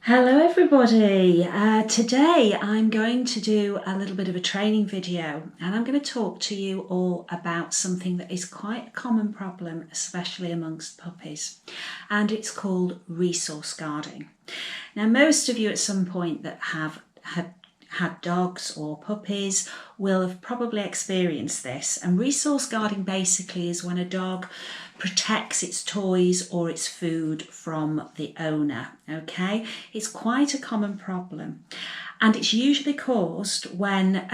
Hello everybody, today I'm going to do a little bit of a training video and I'm going to talk to you all about something that is quite a common problem, especially amongst puppies, and it's called resource guarding. Now most of you at some point that have had dogs or puppies will have probably experienced this, and resource guarding basically is when a dog protects its toys or its food from the owner. Okay, it's quite a common problem and it's usually caused when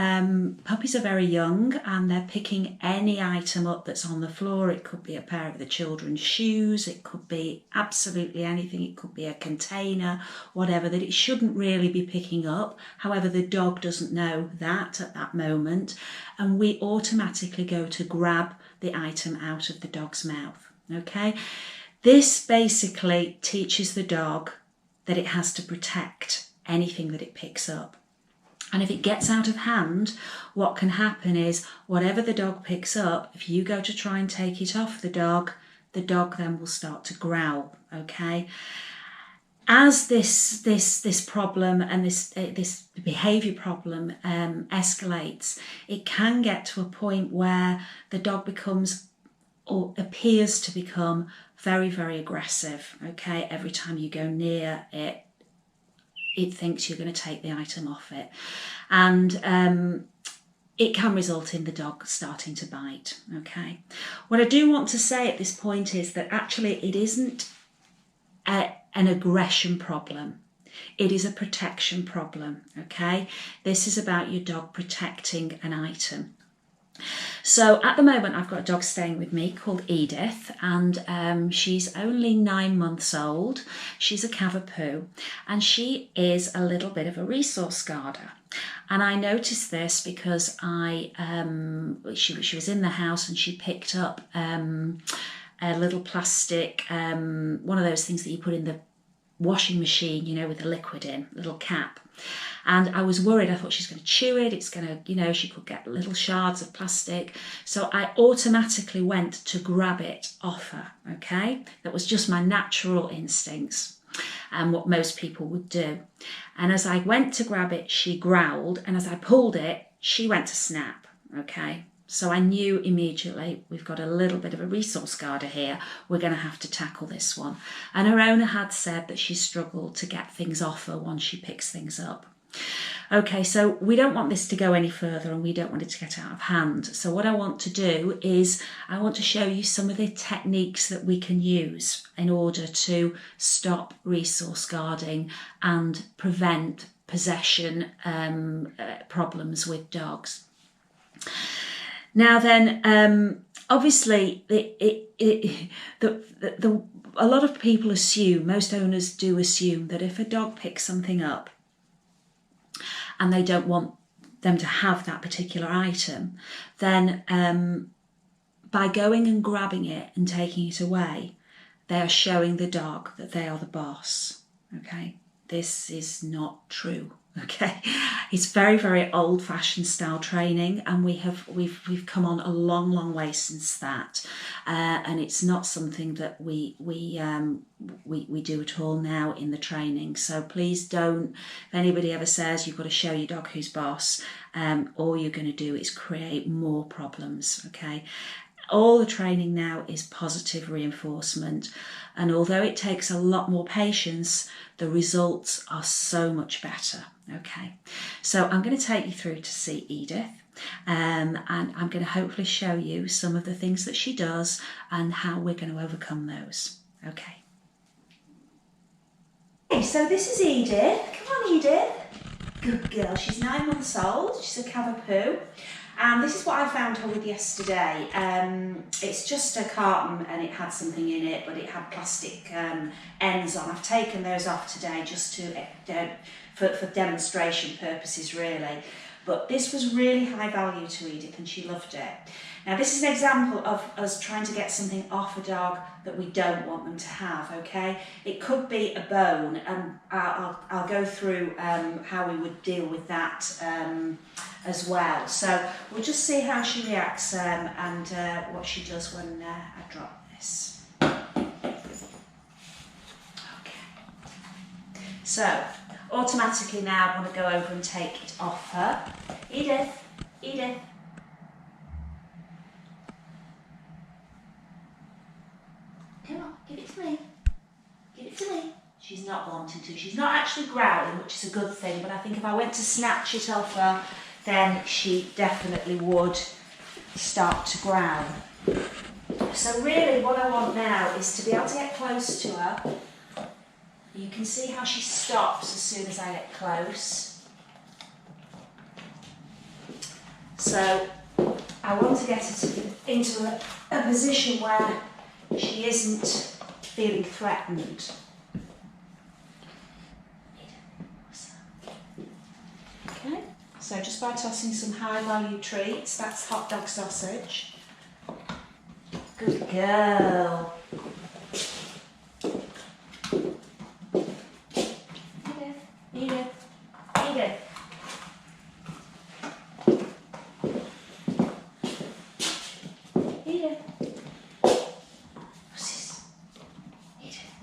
puppies are very young and they're picking any item up that's on the floor. It could be a pair of the children's shoes, it could be absolutely anything, it could be a container, whatever, that it shouldn't really be picking up. However, the dog doesn't know that at that moment, and we automatically go to grab the item out of the dog's mouth. Okay, this basically teaches the dog that it has to protect anything that it picks up. And if it gets out of hand, what can happen is whatever the dog picks up, if you go to try and take it off the dog then will start to growl. Okay, as this problem and this behaviour problem escalates, it can get to a point where the dog becomes or appears to become very, very aggressive. Okay, every time you go near it, it thinks you're going to take the item off it, and it can result in the dog starting to bite. Okay, what I do want to say at this point is that actually it isn't an aggression problem. It is a protection problem. Okay, this is about your dog protecting an item. So at the moment I've got a dog staying with me called Edith, and she's only 9 months old. She's a Cavapoo and she is a little bit of a resource guarder. And I noticed this because she was in the house and she picked up a little plastic, one of those things that you put in the washing machine, you know, with the liquid in, little cap. And I was worried. I thought she's going to chew it. It's going to, you know, she could get little shards of plastic. So I automatically went to grab it off her. Okay, that was just my natural instincts and what most people would do. And as I went to grab it, she growled, and as I pulled it, she went to snap. Okay, so I knew immediately we've got a little bit of a resource guarder here. We're going to have to tackle this one. And her owner had said that she struggled to get things off her once she picks things up. Okay, so we don't want this to go any further and we don't want it to get out of hand. So what I want to do is I want to show you some of the techniques that we can use in order to stop resource guarding and prevent possession problems with dogs. Now then, obviously, a lot of people assume, most owners do assume, that if a dog picks something up and they don't want them to have that particular item, then by going and grabbing it and taking it away, they are showing the dog that they are the boss. Okay, this is not true. Okay, it's very, very old-fashioned style training, and we've come on a long way since that, and it's not something that we do at all now in the training. So please don't, if anybody ever says you've got to show your dog who's boss, all you're going to do is create more problems. Okay, all the training now is positive reinforcement, and although it takes a lot more patience, the results are so much better. Okay, so I'm going to take you through to see Edith, and I'm going to hopefully show you some of the things that she does and how we're going to overcome those. Okay. So this is Edith. Come on, Edith. Good girl. She's 9 months old. She's a Cavapoo. And this is what I found her with yesterday. It's just a carton and it had something in it, but it had plastic ends on. I've taken those off today just to for demonstration purposes, really. But this was really high value to Edith and she loved it. Now this is an example of us trying to get something off a dog that we don't want them to have, okay? It could be a bone, and I'll go through how we would deal with that as well. So we'll just see how she reacts and what she does when I drop this. Okay. So, automatically now I'm going to go over and take it off her. Edith, Edith. Come on, give it to me. Give it to me. She's not wanting to. She's not actually growling, which is a good thing, but I think if I went to snatch it off her, then she definitely would start to growl. So really what I want now is to be able to get close to her. You can see how she stops as soon as I get close. So I want to get her into a position where she isn't feeling threatened. Okay, so just by tossing some high value treats, that's hot dog sausage. Good girl. Edith, Edith. Edith. What's this? Edith.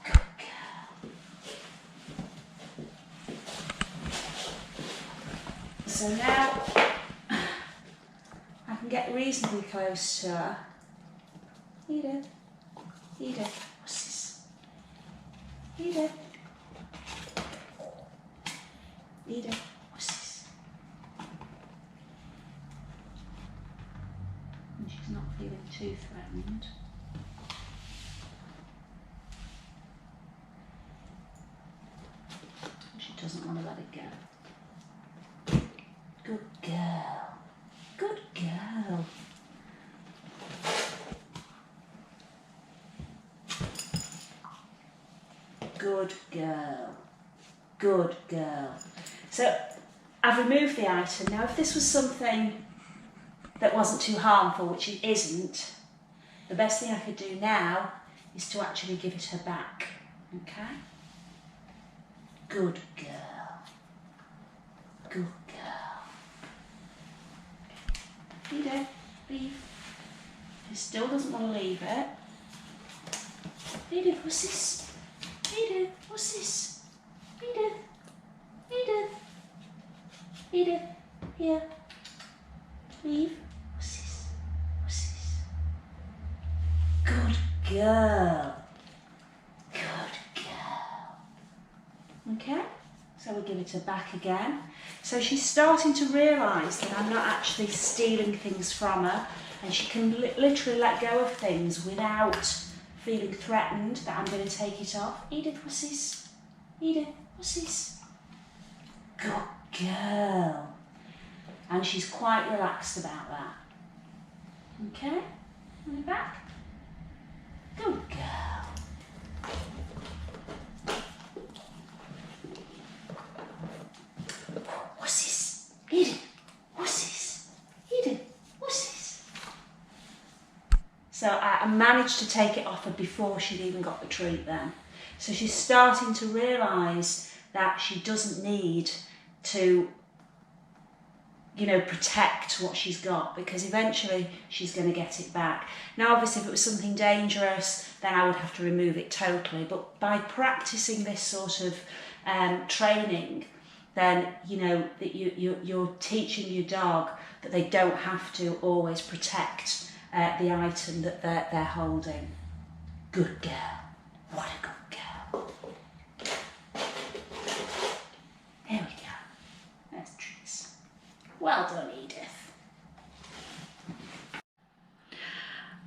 Good girl. So now I can get reasonably close to her. Edith. Edith. What's this? Edith. Edith. What's this? And she's not feeling too threatened. She doesn't want to let it go. Good girl. Good girl. Good girl. Good girl. So I've removed the item. Now if this was something that wasn't too harmful, which it isn't, the best thing I could do now is to actually give it her back. Okay? Good girl. Good girl. Edith, leave. She still doesn't want to leave it. Edith, what's this? Edith, what's this? Edith, Edith, Edith, here. Leave. What's this? What's this? Good girl. Good girl. Okay, so we'll give it her back again. So she's starting to realise that I'm not actually stealing things from her, and she can literally let go of things without feeling threatened that I'm going to take it off. Edith, what's this? Edith, what's this? Good girl. And she's quite relaxed about that. Okay, and back. Good girl. What's this? Edith, what's this? Edith, what's this? So I managed to take it off her before she'd even got the treat then. So she's starting to realise that she doesn't need to, you know, protect what she's got, because eventually she's going to get it back. Now obviously if it was something dangerous, then I would have to remove it totally, but by practicing this sort of training, then you know that you're teaching your dog that they don't have to always protect the item that they're holding. Good girl. What a good girl. There we go. There's treats. Well done, Edith.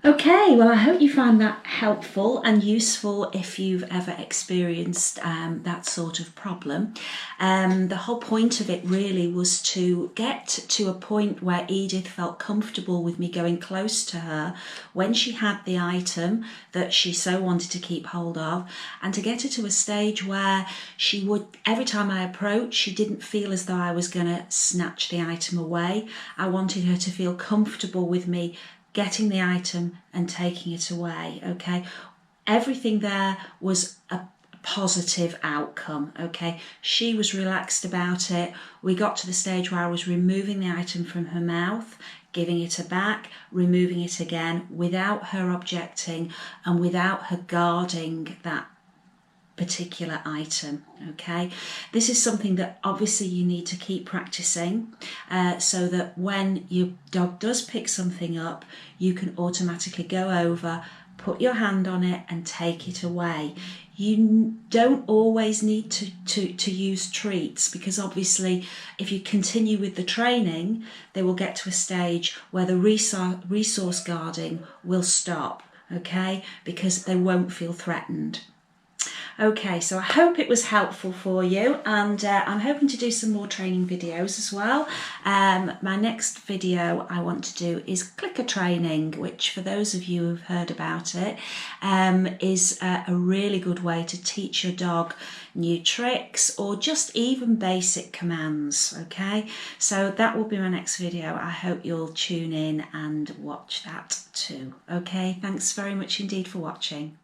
Okay, well I hope you find that helpful and useful if you've ever experienced that sort of problem. The whole point of it really was to get to a point where Edith felt comfortable with me going close to her when she had the item that she so wanted to keep hold of, and to get her to a stage where she would, every time I approached, she didn't feel as though I was going to snatch the item away. I wanted her to feel comfortable with me getting the item and taking it away, okay? Everything there was a positive outcome, okay? She was relaxed about it. We got to the stage where I was removing the item from her mouth, giving it her back, removing it again without her objecting and without her guarding that particular item. Okay, this is something that obviously you need to keep practicing so that when your dog does pick something up, you can automatically go over, put your hand on it and take it away. You don't always need to use treats, because obviously if you continue with the training, they will get to a stage where the resource guarding will stop, okay, because they won't feel threatened. Okay, so I hope it was helpful for you, and I'm hoping to do some more training videos as well. My next video I want to do is clicker training, which for those of you who've heard about it, is a really good way to teach your dog new tricks or just even basic commands. Okay, so that will be my next video. I hope you'll tune in and watch that too. Okay, thanks very much indeed for watching.